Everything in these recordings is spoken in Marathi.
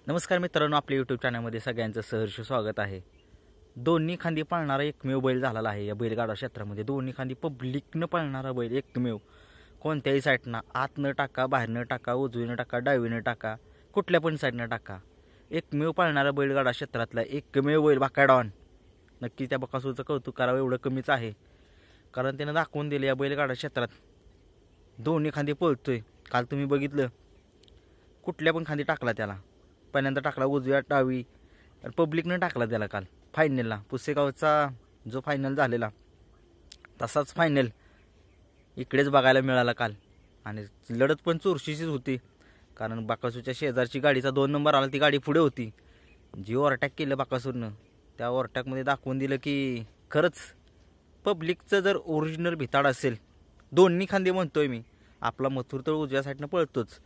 नमस्कार मित्रांनो, आपल्या यूट्यूब चॅनलमध्ये सगळ्यांचं सहर्ष स्वागत आहे. दोन्ही खांदी पळणारा एकमेव बैल झालेला आहे या बैलगाडा क्षेत्रामध्ये. दोन्ही खांदी पब्लिकनं पळणारा बैल एकमेव. कोणत्याही साईडनं आत न टाका, बाहेर न टाका, उजवीनं टाका, डावीनं टाका, कुठल्या पण साईडनं टाका, एकमेव पळणारा बैलगाडा क्षेत्रातला एकमेव बैल बाकाडॉन. नक्की त्या बकासूरचं कौतुक करावं एवढं कमीच आहे, कारण त्यानं दाखवून दिलं या बैलगाडा क्षेत्रात दोन्ही खांदी पळतोय. काल तुम्ही बघितलं, कुठल्या पण खांदी टाकला त्याला. पहिल्यांदा टाकला उजव्या, डावी, पब्लिकनं टाकला त्याला. काल फायनलला पुसेगावचा जो फायनल झालेला तसाच फायनल इकडेच बघायला मिळाला काल. आणि लढत पण चुरशीचीच होती, कारण बाकासूरच्या शेजारची गाडीचा 2 नंबर आला, ती गाडी पुढे होती. जी ओव्हरटॅक केलं बाकासूरनं, त्या ओव्हरटॅकमध्ये दाखवून दिलं की खरंच पब्लिकचं जर ओरिजिनल भिताड असेल, दोन्ही खांदी म्हणतोय मी, आपला मथुर तर उजव्या साईडनं पळतोच,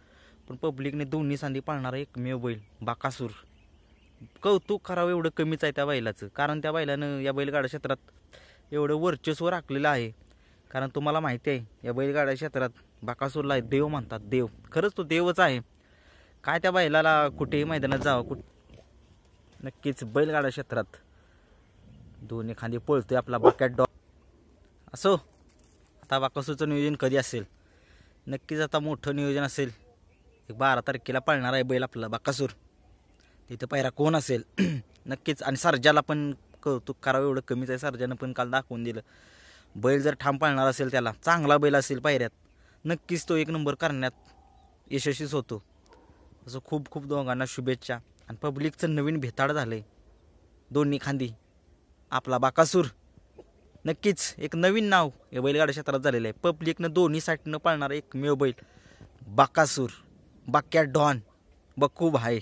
पण पब्लिकने दोन्ही सांदी पाळणारा एकमेव बैल बाकासूर. कौतुक करावं एवढं कमीच आहे त्या बैलाचं, कारण त्या बैलानं या बैलगाडा क्षेत्रात एवढं वर्चस्व राखलेलं आहे. कारण तुम्हाला माहिती आहे, या बैलगाडा क्षेत्रात बाकासूरला देव म्हणतात. देव खरंच तो देवच आहे. काय त्या बैलाला कुठेही मैदानात जावं, नक्कीच बैलगाडा क्षेत्रात दोन्ही खांदी पळतोय आपला बाकॅट डॉग. असो, आता बाकासूरचं नियोजन कधी असेल? नक्कीच आता मोठं नियोजन असेल. 12 तारखेला पळणार आहे बैल आपला बाकासूर. तिथं पायरा कोण असेल नक्कीच. आणि सर्जाला पण कौतुक करावं एवढं कमीच आहे. सर्जानं पण काल दाखवून दिलं, बैल जर ठाम पळणार असेल, त्याला चांगला बैल असेल पायऱ्यात, नक्कीच तो 1 नंबर करण्यात यशस्वीच होतो. असं खूप खूप दोघांना शुभेच्छा. आणि पब्लिकचं नवीन भेताड झालं आहे दोन्ही खांदी आपला बाकासूर. नक्कीच एक नवीन नाव या बैलगाडा क्षेत्रात झालेलं आहे. पब्लिकनं दोन्ही साईडनं पळणारा एकमेव बैल बाकासूर, बाक्या डॉन, बक्कू भाई.